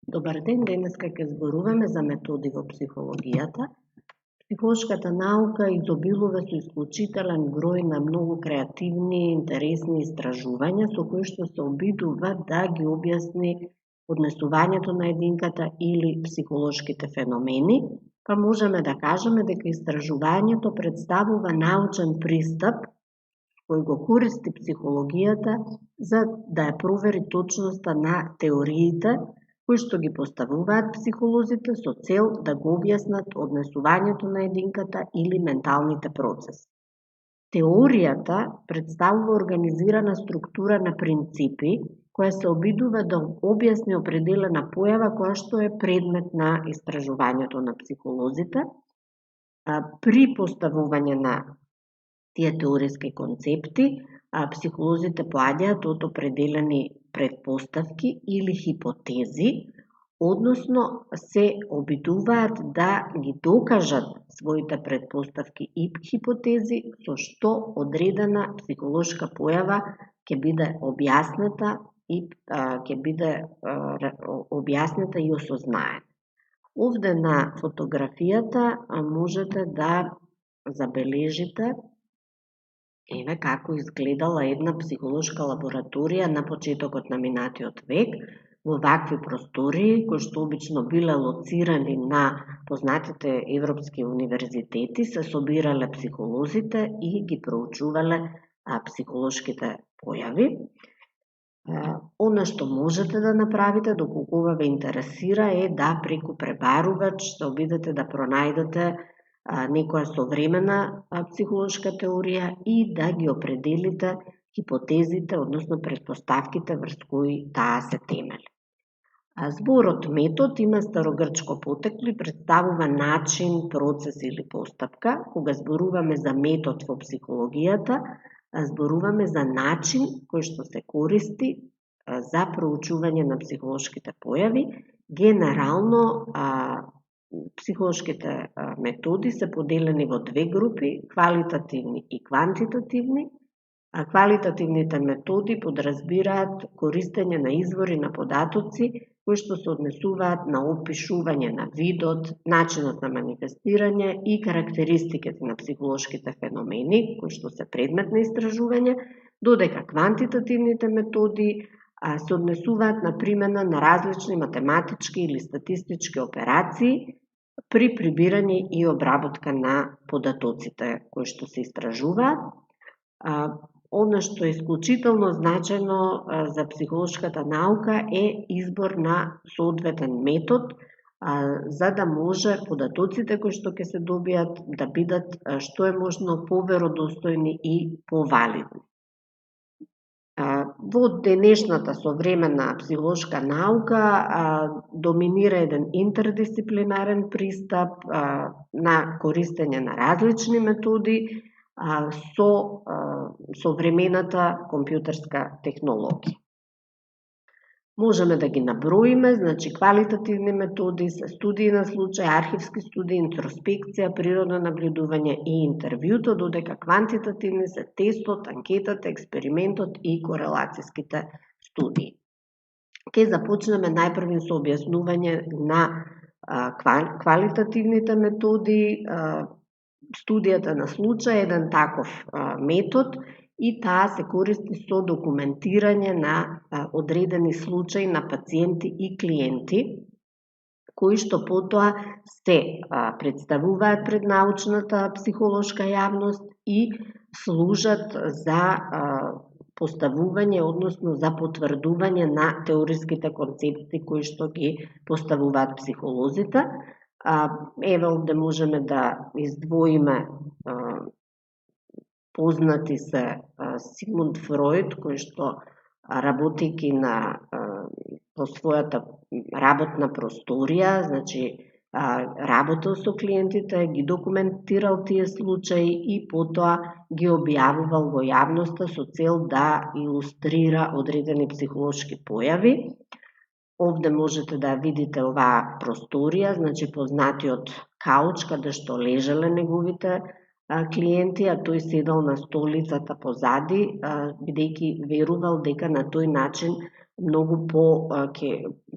Добар ден, денеска ќе зборуваме за методи во психологијата. Психолошката наука изобилува со исклучителен број на многу креативни и интересни истражувања со кои што се обидува да ги објасни однесувањето на единката или психолошките феномени, па можеме да кажеме дека истражувањето представува научен пристап кој го користи психологијата за да ја провери точноста на теориите кои што ги поставуваат психолозите со цел да го објаснат однесувањето на единката или менталните процеси. Теоријата представува организирана структура на принципи која се обидува да објасни определена појава која што е предмет на истражувањето на психолозите. При поставување на тие теориски концепти, психолозите поаѓаат од определени предпоставки или хипотези, односно се обидуваат да ги докажат своите предпоставки и хипотези со што одредена психолошка појава ќе биде објасната и осознаена. Овде на фотографијата можете да забележите еве како изгледала една психолошка лабораторија на почетокот на минатиот век, во вакви простории, кои што обично биле лоцирани на познатите европски универзитети, се собирале психолозите и ги проучувале психолошките појави. Она што можете да направите, доколку ова ве интересира, е да преку пребарувач се обидете да пронајдете некоја современа психолошка теорија и да ги определите хипотезите, односно предпоставките врз кои таа се темели. Зборот метод има старогрчко потекло и представува начин, процес или постапка. Кога зборуваме за метод во психологијата, зборуваме за начин кој што се користи за проучување на психолошките појави. Генерално, психолошките методи се поделени во две групи, квалитативни и квантитативни. Квалитативните методи подразбираат користење на извори на податоци кои што се однесуваат на опишување на видот, начинот на манифестирање и карактеристиките на психолошките феномени кои што се предмет на истражување, додека квантитативните методи се однесуваат на примена на различни математички или статистички операции при прибирање и обработка на податоците кои што се истражуваат. Она што е исклучително значајно за психолошката наука е избор на соодветен метод за да може податоците кои што ќе се добијат да бидат што е можно поверодостојни и повалидни. Во денешната современа психолошка наука доминира еден интердисциплинарен пристап на користење на различни методи со современата компјутерска технологија. Можеме да ги наброиме, значи квалитативни методи се студии на случај, архивски студии, интроспекција, природно наблюдување и интервјуто, додека квантитативни се тестот, анкетата, експериментот и корелацијските студии. Ке започнеме најпрвин со објаснување на квалитативните методи. Студијата на случај е еден таков метод и таа се користи со документирање на одредени случаи на пациенти и клиенти, кои што потоа се представуваат пред научната психолошка јавност и служат за поставување, односно за потврдување на теориските концепти кои што ги поставуваат психолозите. Еве овде можеме да издвоиме познати се Сигмунд Фројд, кој што работејќи по својата работна просторија, значи работел со клиентите, ги документирал тие случаи и потоа ги објавувал во јавноста со цел да илустрира одредени психолошки појави. Овде можете да видите оваа просторија, значи познатиот кауч каде што лежале неговите клиенти, а тој седал на столицата позади, бидејќи верувал дека на тој начин многу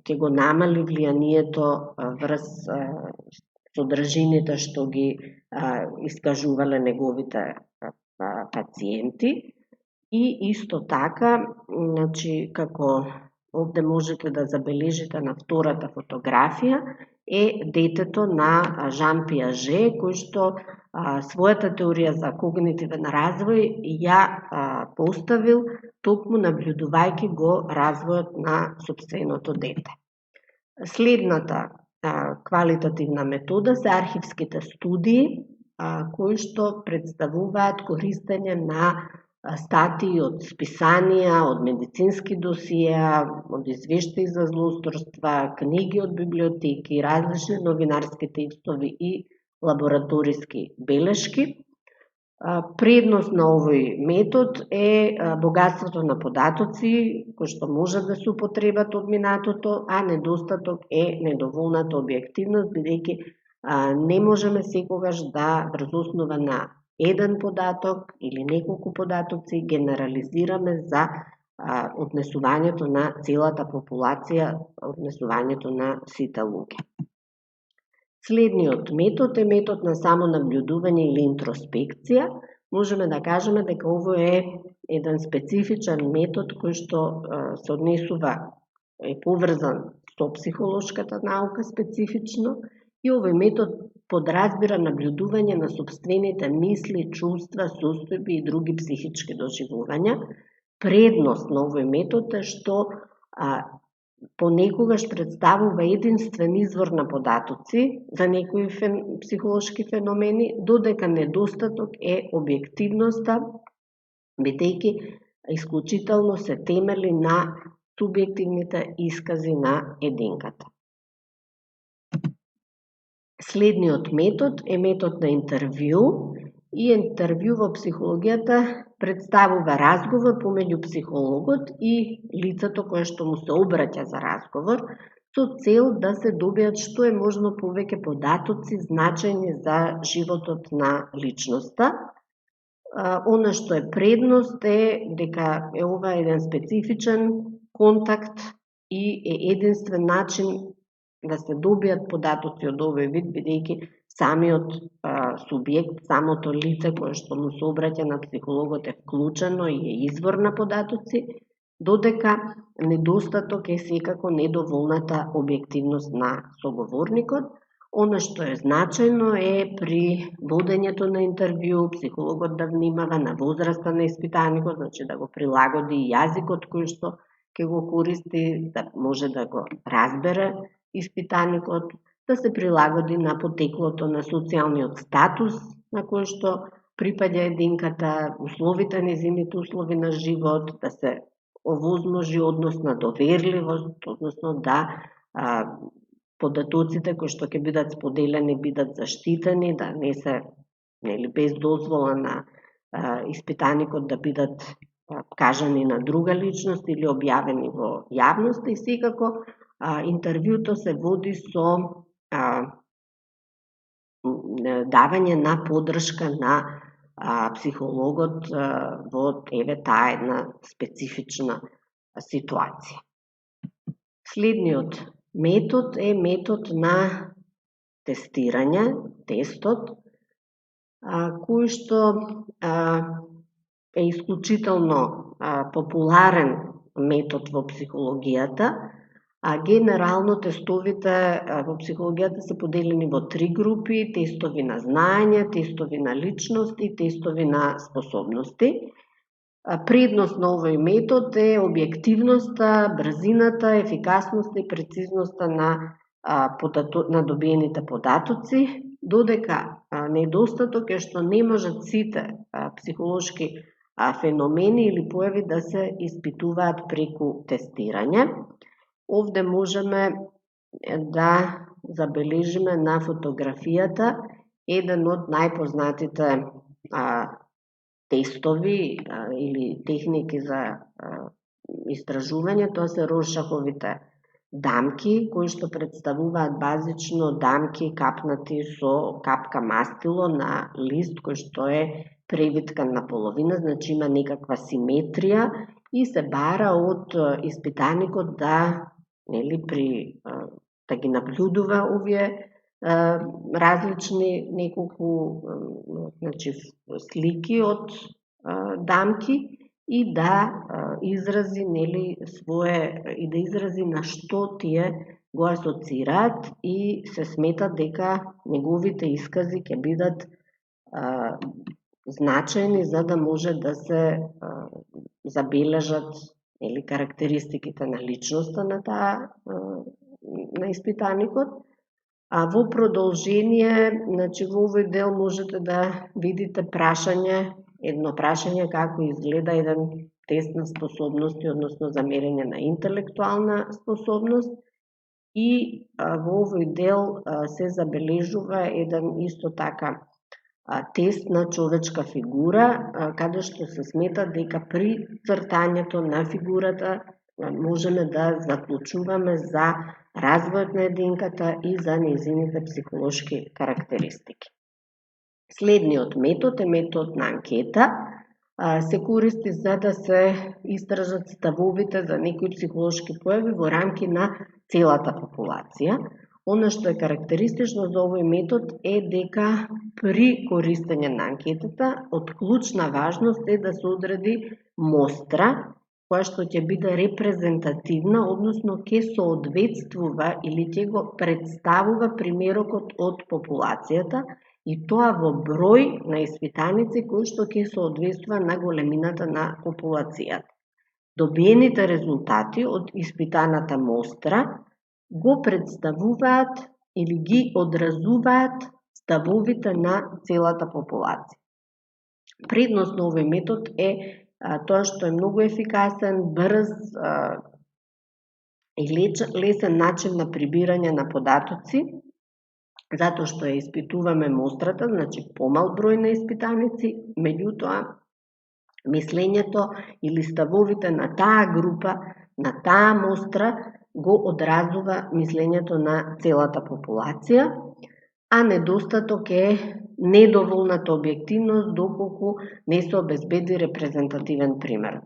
ќе го намали влијанието врз содржините што ги искажувале неговите пациенти. И исто така, значи, како овде можете да забележите на втората фотографија, е детето на Жан Пиаже, кој што својата теорија за когнитивен развој ја поставил токму наблюдувајќи го развојот на сопственото дете. Следната квалитативна метода се архивските студии, кои што представуваат користење на статии од списанија, од медицински досија, од извештаи за злоустройства, книги од библиотеки, различни новинарски текстови и лабораториски белешки. Предност на овој метод е богатството на податоци, кои што можат да се употребат од минатото, а недостаток е недоволната објективност, бидејќи не можеме секогаш да врз основа на еден податок или неколку податоци генерализираме за однесувањето на целата популација, однесувањето на сите луѓе. Следниот метод е метод на самонаблюдување или интроспекција. Можеме да кажеме дека овој е еден специфичен метод кој што се однесува, е поврзан со психолошката наука специфично, и овој метод подразбира наблюдување на сопствените мисли, чувства, состојби и други психички доживувања. Предност на овој метод е што понекогаш представува единствен извор на податоци за некои психолошки феномени, додека недостаток е објективноста, бидејќи исклучително се темели на субјективните искази на единката. Следниот метод е метод на интервју, и интервју во психологијата представува разговор помеѓу психологот и лицето кое што му се обраќа за разговор, со цел да се добијат што е можно повеќе податоци значајни за животот на личноста. Она што е предност е дека е ова еден специфичен контакт и е единствен начин да се добијат податоци од овој вид, бидејќи самиот субјект, самото лице кое што му се обраќа на психологот е вклучено и е извор на податоци, додека недостаток е секако недоволната објективност на соговорникот. Она што е значајно е при водењето на интервју, психологот да внимава на возраста на испитаникот, значи да го прилагоди јазикот кој што ќе го користи, да може да го разбере испитаникот, да се прилагоди на потеклото на социјалниот статус на кој што припаѓа единката, условите, незините услови на живот, да се овозможи однос на доверливост, односно да податоците кои што ќе бидат споделени бидат заштитени, да не се без дозвола на испитаникот да бидат кажани на друга личност или објавени во јавност, и секако интервјуто се води со давање на поддршка на психологот во таа една специфична ситуација. Следниот метод е метод на тестирање, тестот, кој што е исклучително популарен метод во психологијата. Генерално тестовите во психологијата се поделени во 3 групи: тестови на знаење, тестови на личност и тестови на способности. Предност на овој метод е објективноста, брзината, ефикасноста и прецизноста на добиените податоци, додека недостаток е што не можат сите психолошки феномени или појави да се испитуваат преку тестирање. Овде можеме да забележиме на фотографијата еден од најпознатите тестови или техники за истражување. Тоа се Роршаховите дамки, кои што представуваат базично дамки капнати со капка мастило на лист кој што е превиткан на половина, значи има некаква симетрија, и се бара од испитаникот да нели, да ги наблюдува овие различни неколку слики од дамки и да изрази, нели, и да изрази на што тие го асоцираат и се смета дека неговите искази ќе бидат значајни за да може да се забележат, нели, карактеристиките на личноста на на испитаникот. А во продолжение, во овој дел можете да видите едно прашање како изгледа еден тест на способности, односно за мерење на интелектуална способност, и во овој дел се забележува еден исто така тест на човечка фигура, каде што се смета дека при цртањето на фигурата можеме да заклучуваме за развојот на единката и за нејзините психолошки карактеристики. Следниот метод е метод на анкета. Се користи за да се истражат ставовите за некои психолошки појави во рамки на целата популација. Она што е карактеристично за овој метод е дека при користење на анкетата од клучна важност е да се одреди мостра која што ќе биде репрезентативна, односно ќе соодветствува или ќе го представува примерокот од популацијата, и тоа во број на испитаници кои што ќе соодветствува на големината на популацијата. Добиените резултати од испитаната мостра го представуваат или ги одразуваат ставовите на целата популација. Предност на овој метод е тоа што е многу ефикасен, брз и лесен начин на прибирање на податоци, затоа што ја испитуваме мострата, значи помал број на испитаници, меѓутоа мислењето или ставовите на таа група, на таа мостра го одразува мислењето на целата популација, а недостаток е недоволната објективност доколку не се обезбеди репрезентативен пример.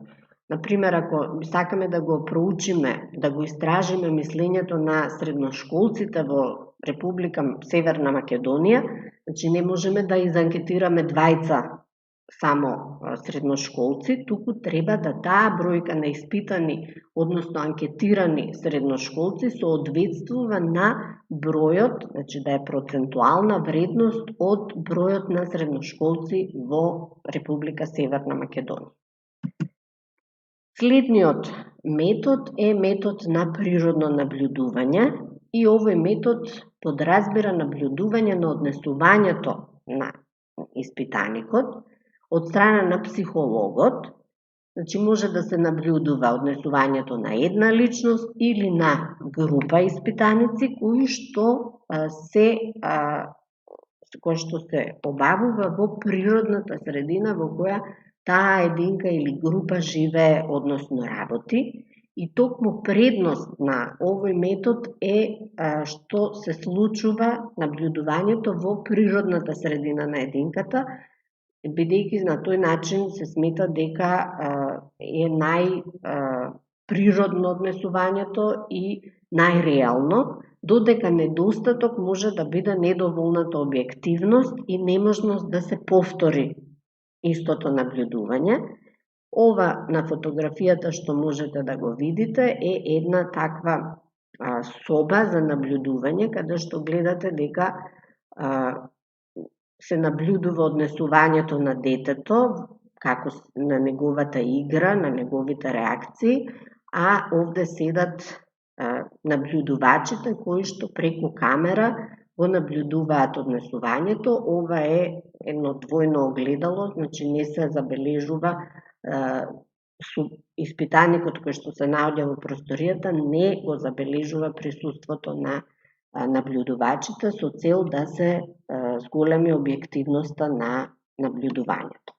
Например, ако сакаме да го проучиме, да го истражиме мислењето на средношколците во Република Северна Македонија, значи не можеме да изанкетираме двајца само средношколци, туку треба да таа бројка на испитани, односно анкетирани средношколци соодветствува на бројот, значи да е процентуална вредност од бројот на средношколци во Република Северна Македонија. Следниот метод е метод на природно наблюдување и овој метод подразбира наблюдување на однесувањето на испитаникот од страна на психологот. Значи може да се наблюдува однесувањето на една личност или на група испитаници кои што се обавува во природната средина во која таа единка или група живее, односно работи. И токму предност на овој метод е што се случува наблюдувањето во природната средина на единката, бидејќи на тој начин се смета дека е најприродно однесувањето и најреално, додека недостаток може да биде недоволната објективност и неможност да се повтори истото наблюдување. Ова на фотографијата што можете да го видите е една таква соба за наблюдување, каде што гледате дека се наблюдува однесувањето на детето, како на неговата игра, на неговите реакции, а овде седат наблюдувачите кои што преку камера го наблюдуваат однесувањето. Ова е едно двојно огледало, значи не се забележува испитаникот кој што се наоѓа во просторијата не го забележува присуството на наблюдувачите со цел да се зголеми објективноста на наблюдувањето.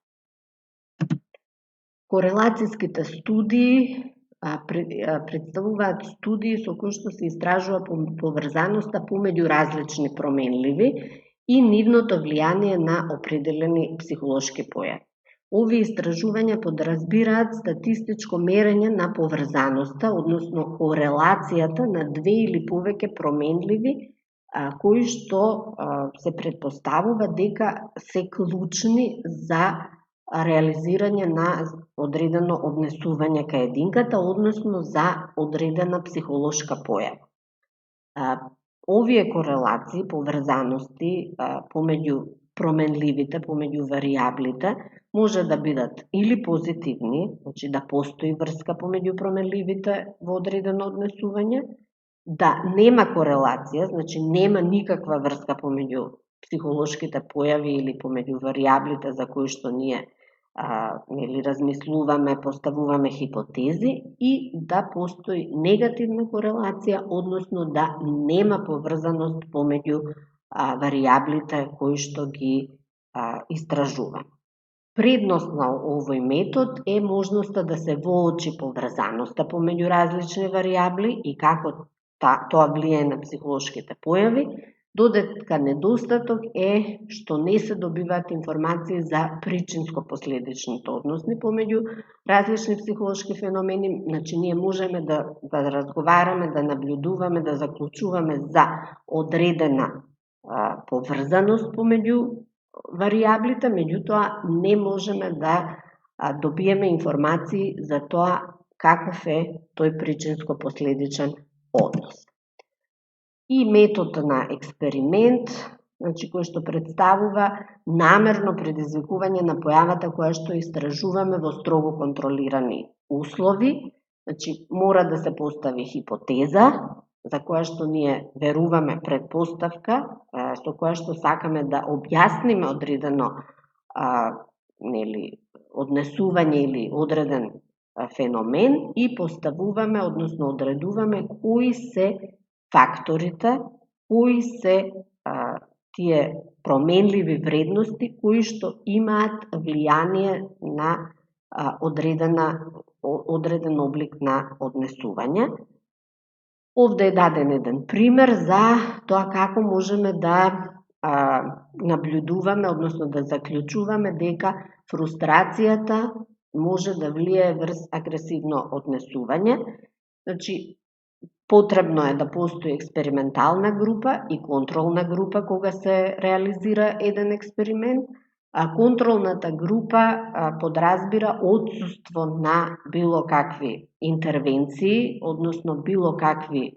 Корелацијските студии представуваат студии со кои што се истражува поврзаноста помеѓу различни променливи и нивното влијание на определени психолошки појави. Овие истражувања подразбираат статистичко мерење на поврзаноста, односно корелацијата на две или повеќе променливи кои што се претпоставува дека се клучни за реализирање на одредено однесување кај единката, односно за одредена психолошка појава. Овие корелации, поврзаности помеѓу променливите, помеѓу варијаблите, може да бидат или позитивни, значи да постои врска помеѓу променливите во одредено однесување, да нема корелација, значи нема никаква врска помеѓу психолошките појави или помеѓу варијаблите за кои што ние размислуваме, поставуваме хипотези, и да постои негативна корелација, односно да нема поврзаност помеѓу варијаблите кои што ги истражуваме. Предност на овој метод е можноста да се воочи поврзаноста помеѓу различни варијабли и како тоа влијае на психолошките појави, додека недостаток е што не се добиваат информации за причинско-последичните односи помеѓу различни психолошки феномени. Значи, ние можеме да разговараме, да наблюдуваме, да заклучуваме за одредена поврзаност помеѓу варијаблите, меѓутоа не можеме да добиеме информации за тоа каков е тој причинско-последичен однос. И метод на експеримент, значи кој што представува намерно предизвикување на појавата која што истражуваме во строго контролирани услови. Значи, мора да се постави хипотеза за која што ние веруваме, предпоставка, со која што сакаме да објасниме одредено однесување или одреден феномен, и поставуваме, односно одредуваме кои се факторите, кои се тие променливи вредности кои што имаат влијание на одреден облик на однесување. Овде е даден еден пример за тоа како можеме да наблюдуваме, односно да заклучуваме дека фрустрацијата може да влијае врз агресивно однесување. Значи, потребно е да постои експериментална група и контролна група кога се реализира еден експеримент. Контролната група подразбира отсуство на било какви интервенции, односно било какви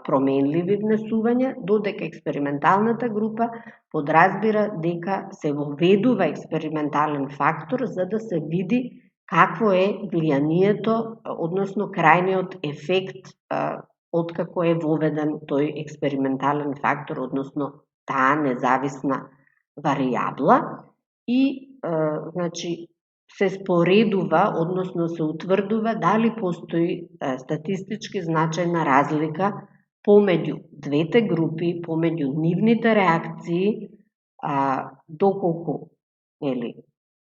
променливи внесувања, додека експерименталната група подразбира дека се воведува експериментален фактор за да се види какво е влијанието, односно крајниот ефект откако е воведен тој експериментален фактор, односно таа независна варијабла. И значи се споредува, односно се утврдува дали постои статистички значајна разлика помеѓу двете групи, помеѓу нивните реакции, доколку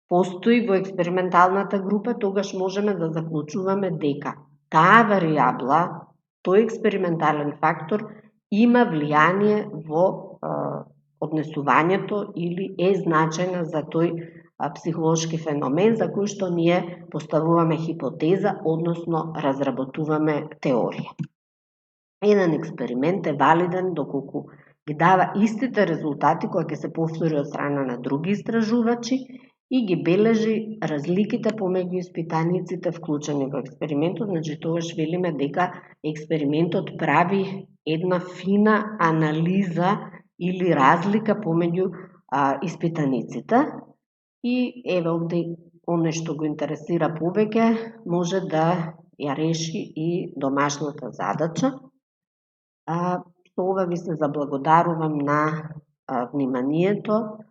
постои во експерименталната група, тогаш можеме да заклучуваме дека таа варијабла, тој експериментален фактор има влијание во однесувањето или е значајна за тој психолошки феномен за кој што ние поставуваме хипотеза, односно разработуваме теорија. Еден експеримент е валиден доколку ги дава истите резултати кои ќе се повтори од страна на други истражувачи и ги бележи разликите помеѓу испитаниците вклучени во експериментот. Значи, тогаш велиме дека експериментот прави една фина анализа или разлика помеѓу испитаниците. И еве овде оној што го интересира повеќе може да ја реши и домашната задача. Со ова ви се заблагодарувам на вниманието.